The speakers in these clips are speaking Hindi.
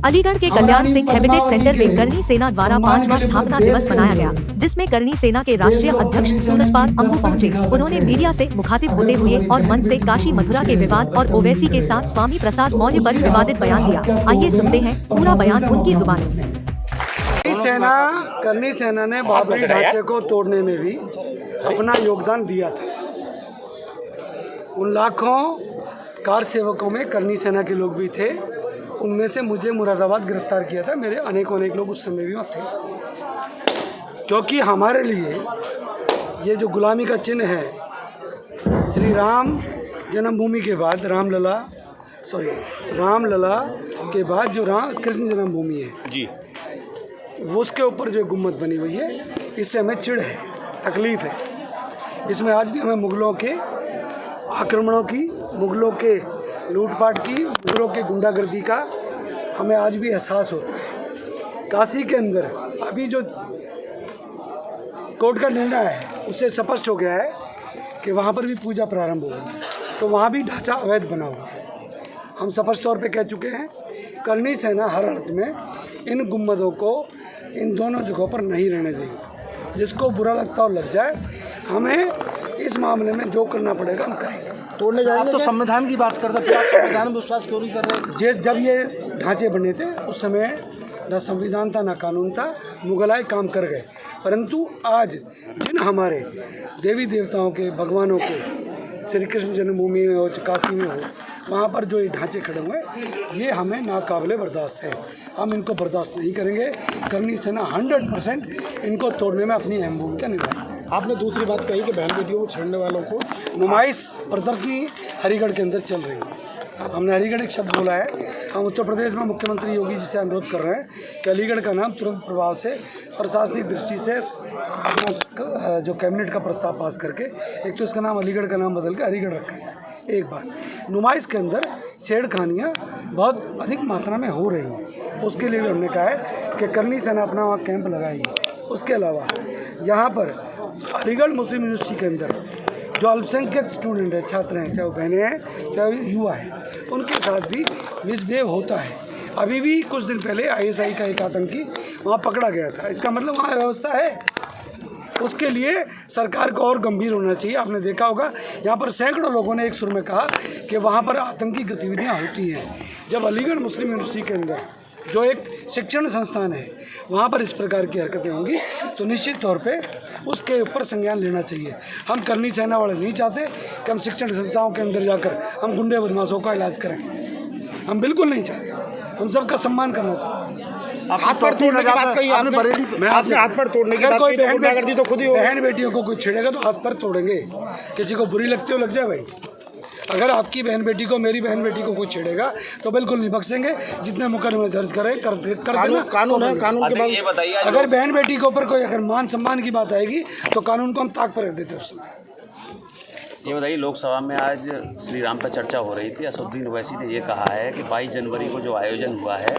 अलीगढ़ के कल्याण सिंह हैबिटेट सेंटर में करनी सेना द्वारा 5वां स्थापना दिवस मनाया गया, जिसमें करनी सेना के राष्ट्रीय अध्यक्ष सूरजपाल अम्बू पहुंचे। उन्होंने मीडिया से मुखातिब होते हुए और मंच से काशी मथुरा के विवाद और ओवैसी के साथ स्वामी प्रसाद मौर्य पर विवादित बयान दिया। आइए सुनते हैं पूरा बयान उनकी जुबानी। करनी सेना ने बाबरी ढांचे को तोड़ने में भी अपना योगदान दिया था। उन लाखों कार सेवकों में करनी सेना के लोग भी थे। उनमें से मुझे मुरादाबाद गिरफ्तार किया था। मेरे अनेक लोग उस समय भी वहाँ थे, क्योंकि हमारे लिए ये जो गुलामी का चिन्ह है, श्री राम जन्मभूमि के बाद रामलला के बाद जो कृष्ण जन्मभूमि है जी, वो उसके ऊपर जो गुम्बद बनी हुई है, इससे हमें चिढ़ है, तकलीफ है। इसमें आज भी हमें मुगलों के आक्रमणों की, मुगलों के लूटपाट की, मुगलों के गुंडागर्दी का हमें आज भी एहसास होता है। काशी के अंदर अभी जो कोर्ट का निर्णय है, उससे स्पष्ट हो गया है कि वहाँ पर भी पूजा प्रारंभ होगी, तो वहाँ भी ढांचा अवैध बना हुआ है। हम स्पष्ट तौर पे कह चुके हैं, करनी सेना हर अर्थ में इन गुम्बदों को इन दोनों जगहों पर नहीं रहने देगी। जिसको बुरा लगता हो लग जाए, हमें इस मामले में जो करना पड़ेगा हम करेंगे। तोड़ने जाएंगे। आप तो संविधान की बात करते हैं, संविधान में विश्वास क्यों नहीं कर रहे? जब ये ढांचे बने थे, उस समय न संविधान था, न कानून था, मुगलाए काम कर गए। परंतु आज जिन हमारे देवी देवताओं के, भगवानों के, श्री कृष्ण जन्मभूमि में हो, काशी में हो, वहाँ पर जो ये ढांचे खड़े हुए, ये हमें नाकाबिले बर्दाश्त है। हम इनको बर्दाश्त नहीं करेंगे। करनी सेना 100% इनको तोड़ने में अपनी अहम भूमिका निभाएगी। आपने दूसरी बात कही कि बहन बेटियों को छेड़ने वालों को नुमाइश प्रदर्शनी हरिगढ़ के अंदर चल रही है। हमने हरिगढ़ एक शब्द बोला है। हम उत्तर प्रदेश में मुख्यमंत्री योगी जी से अनुरोध कर रहे हैं कि अलीगढ़ का नाम तुरंत प्रभाव से प्रशासनिक दृष्टि से अपना जो कैबिनेट का प्रस्ताव पास करके, एक तो इसका नाम अलीगढ़ का नाम बदल के हरिगढ़ रखा जाए। एक बात, नुमाइश के अंदर छेड़खानियाँ बहुत अधिक मात्रा में हो रही हैं, उसके लिए भी हमने कहा है कि करनी सेना अपना वहाँ कैंप लगाएगी। उसके अलावा यहाँ पर अलीगढ़ मुस्लिम यूनिवर्सिटी के अंदर जो अल्पसंख्यक स्टूडेंट हैं, छात्र हैं, चाहे वो बहनें हैं, चाहे वो युवा हैं, उनके साथ भी मिसबिहेव होता है। अभी भी कुछ दिन पहले ISI का एक आतंकी वहाँ पकड़ा गया था। इसका मतलब वहाँ व्यवस्था है। उसके लिए सरकार को और गंभीर होना चाहिए। आपने देखा होगा, यहाँ पर सैकड़ों लोगों ने एक सुर में कहा कि वहाँ पर आतंकी गतिविधियाँ होती हैं। जब अलीगढ़ मुस्लिम यूनिवर्सिटी के अंदर जो एक शिक्षण संस्थान है, वहाँ पर इस प्रकार की हरकतें होंगी, तो निश्चित तौर पे उसके ऊपर संज्ञान लेना चाहिए। हम करनी सेना वाले नहीं चाहते कि हम शिक्षण संस्थाओं के अंदर जाकर हम गुंडे बदमाशों का इलाज करें। हम बिल्कुल नहीं चाहते। हम सबका सम्मान करना चाहते हैं। हाथ पर तोड़ने की बात कही आपने, मैं आपने हाथ पर तोड़ने की बात कोई तो खुद ही बहन बेटियों को कोई छेड़ेगा तो हाथ पर तोड़ेंगे। किसी को बुरी लगती हो लग जाए भाई। अगर आपकी बहन बेटी को, मेरी बहन बेटी को कोई छेड़ेगा तो बिल्कुल नहीं बख्शेंगे। जितने मुकदमे दर्ज करें कर देना। कानून है, कानून के ये बताइए, अगर बहन बेटी के ऊपर कोई अगर मान सम्मान की बात आएगी तो कानून को हम ताक पर रख देते हैं उस समय। ये बताइए, लोकसभा में आज श्री राम पर चर्चा हो रही थी। असदुद्दीन ओवैसी ने ये कहा है कि 22 जनवरी को जो आयोजन हुआ है,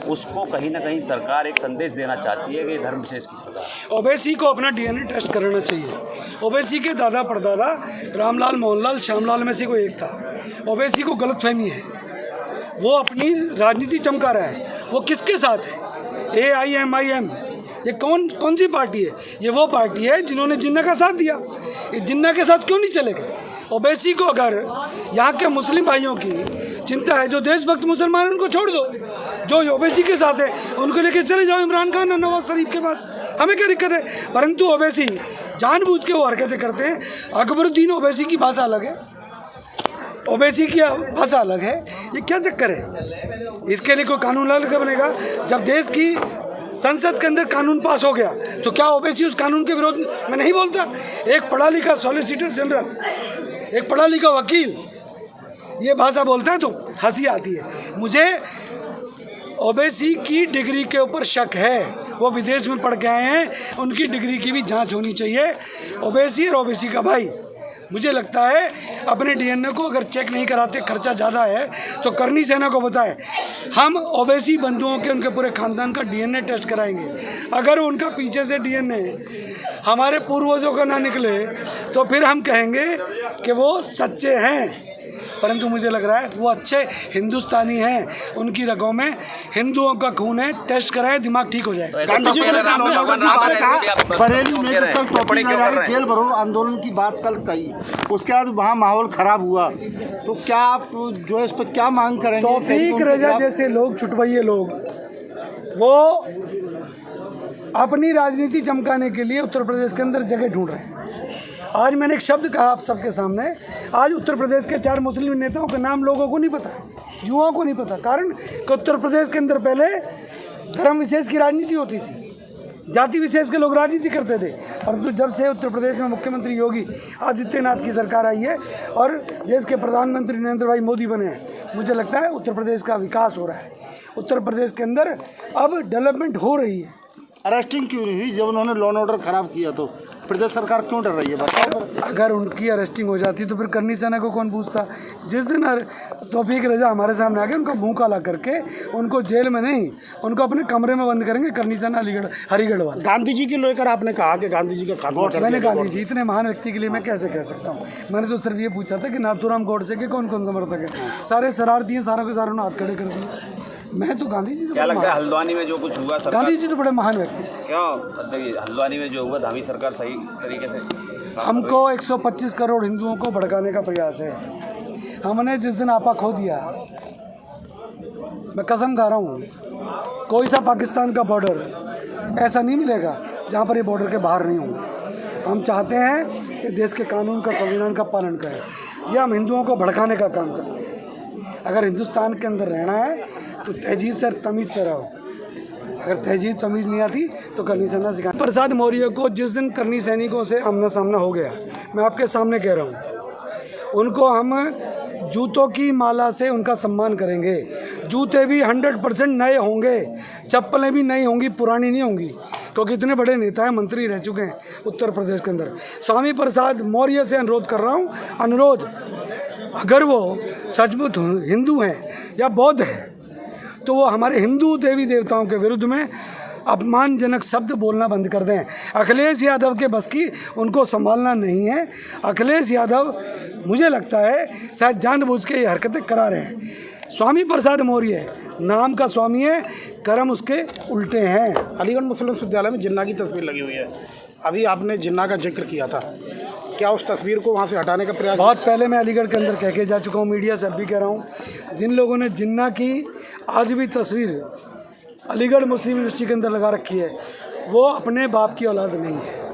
उसको कहीं ना कहीं सरकार एक संदेश देना चाहती है कि धर्म विशेष की सरकार। ओवैसी को अपना DNA टेस्ट कराना चाहिए। ओवैसी के दादा परदादा रामलाल, मोहनलाल, श्यामलाल में से कोई एक था। ओवैसी को गलतफहमी है, वो अपनी राजनीति चमका रहा है। वो किसके साथ है? AIMIM, ये कौन सी पार्टी है? ये वो पार्टी है जिन्होंने जिन्ना का साथ दिया। ये जिन्ना के साथ क्यों नहीं चलेगा? ओवैसी को अगर यहाँ के मुस्लिम भाइयों की चिंता है, जो देशभक्त मुसलमान, उनको छोड़ दो। जो ओवैसी के साथ है उनको लेके चले जाओ इमरान खान और नवाज शरीफ के पास, हमें क्या दिक्कत है? परंतु ओवैसी जानबूझ के वो हरकतें करते हैं। अकबरुद्दीन ओवैसी की भाषा अलग है, ओवैसी की भाषा अलग है। ये क्या चक्कर है? इसके लिए कोई कानून अलग बनेगा। जब देश की संसद के अंदर कानून पास हो गया तो क्या ओवैसी उस कानून के विरोध में नहीं बोलता? एक पढ़ा लिखा सॉलिसिटर जनरल, एक पढ़ा लिखा वकील ये भाषा बोलता है तो हंसी आती है। मुझे ओवैसी की डिग्री के ऊपर शक है। वो विदेश में पढ़ के आए हैं, उनकी डिग्री की भी जांच होनी चाहिए। ओवैसी और ओवैसी का भाई, मुझे लगता है अपने DNA को अगर चेक नहीं कराते, खर्चा ज़्यादा है, तो करनी सेना को बताए हम ओवैसी बंधुओं के, उनके पूरे खानदान का DNA टेस्ट कराएंगे। अगर उनका पीछे से DNA हमारे पूर्वजों का ना निकले तो फिर हम कहेंगे कि वो सच्चे हैं। परंतु मुझे लग रहा है वो अच्छे हिंदुस्तानी हैं, उनकी रगों में हिंदुओं का खून है, टेस्ट कराएं, दिमाग ठीक हो जाएगा। गांधी जी बरेली में कल टॉपिक जेल भरो आंदोलन की बात कल कही, उसके बाद वहाँ माहौल खराब हुआ, तो क्या आप जो है इस पर क्या मांग करेंगे? तौफीक रजा जैसे लोग, छुटवैये लोग, वो अपनी राजनीति चमकाने के लिए उत्तर प्रदेश के अंदर जगह ढूंढ रहे हैं। आज मैंने एक शब्द कहा आप सबके सामने, आज उत्तर प्रदेश के 4 मुस्लिम नेताओं के नाम लोगों को नहीं पता, युवाओं को नहीं पता। कारण कि उत्तर प्रदेश के अंदर पहले धर्म विशेष की राजनीति होती थी, जाति विशेष के लोग राजनीति करते थे, परंतु जब से उत्तर प्रदेश में मुख्यमंत्री योगी आदित्यनाथ की सरकार आई है और देश के प्रधानमंत्री नरेंद्र भाई मोदी बने हैं, मुझे लगता है उत्तर प्रदेश का विकास हो रहा है। उत्तर प्रदेश के अंदर अब डेवलपमेंट हो रही है। अरेस्टिंग क्यों नहीं हुई? जब उन्होंने लॉ एंड ऑर्डर खराब किया तो प्रदेश सरकार क्यों डर रही है बताओ? अगर उनकी अरेस्टिंग हो जाती तो फिर करनी सेना को कौन पूछता? जिस दिन तौफीक रजा हमारे सामने आके उनका मुंह काला करके उनको जेल में नहीं, उनको अपने कमरे में बंद करेंगे करनी सेना अलीगढ़ हरिगढ़ वाले। गांधी जी की लेकर आपने कहा कि गांधी जी का खात्मा कर मैंने गांधी जी इतने महान व्यक्ति के लिए मैं कैसे कह सकता हूँ? मैंने तो सिर्फ ये पूछा था कि नाथूराम गोडसे के कौन कौन समर्थक है, सारे शरारती हैं, सारों के सारों ने हाथ खड़े कर दिए। मैं तो गांधी जी, क्या लगता है हल्द्वानी में जो कुछ हुआ, गांधी जी तो बड़े महान व्यक्ति थे। क्यों हल्द्वानी में जो हुआ धामी सरकार सही तरीके से हमको 125 करोड़ हिंदुओं को भड़काने का प्रयास है। हमने जिस दिन आपा खो दिया, मैं कसम खा रहा हूँ, कोई सा पाकिस्तान का बॉर्डर ऐसा नहीं मिलेगा जहाँ पर ये बॉर्डर के बाहर नहीं होंगे। हम चाहते हैं कि देश के कानून का, संविधान का पालन करें, या हम हिंदुओं को भड़काने का काम करते हैं। अगर हिंदुस्तान के अंदर रहना है तो तहजीब से, तमीज़ से रहो। अगर तहजीब तमीज़ नहीं आती तो करनी सेना सिखा। प्रसाद मौर्य को जिस दिन करनी सैनिकों से आमना सामना हो गया, मैं आपके सामने कह रहा हूँ, उनको हम जूतों की माला से उनका सम्मान करेंगे। जूते भी 100% नए होंगे, चप्पलें भी नई होंगी, पुरानी नहीं होंगी, क्योंकि इतने बड़े नेता हैं, मंत्री रह चुके हैं उत्तर प्रदेश के अंदर। स्वामी प्रसाद मौर्य से अनुरोध कर रहा हूँ, अनुरोध, अगर वो सचमुच हिंदू हैं या बौद्ध हैं तो वो हमारे हिंदू देवी देवताओं के विरुद्ध में अपमानजनक शब्द बोलना बंद कर दें। अखिलेश यादव के बस की उनको संभालना नहीं है। अखिलेश यादव मुझे लगता है शायद जानबूझ के ये हरकतें करा रहे हैं। स्वामी प्रसाद मौर्य नाम का स्वामी है, कर्म उसके उल्टे हैं। अलीगढ़ मुस्लिम विश्वविद्यालय में जिन्ना की तस्वीर लगी हुई है, अभी आपने जिन्ना का जिक्र किया था, क्या उस तस्वीर को वहाँ से हटाने का प्रयास? बहुत पहले मैं अलीगढ़ के अंदर कह के जा चुका हूँ, मीडिया से अब भी कह रहा हूँ, जिन लोगों ने जिन्ना की आज भी तस्वीर अलीगढ़ मुस्लिम यूनिवर्सिटी के अंदर लगा रखी है, वो अपने बाप की औलाद नहीं है।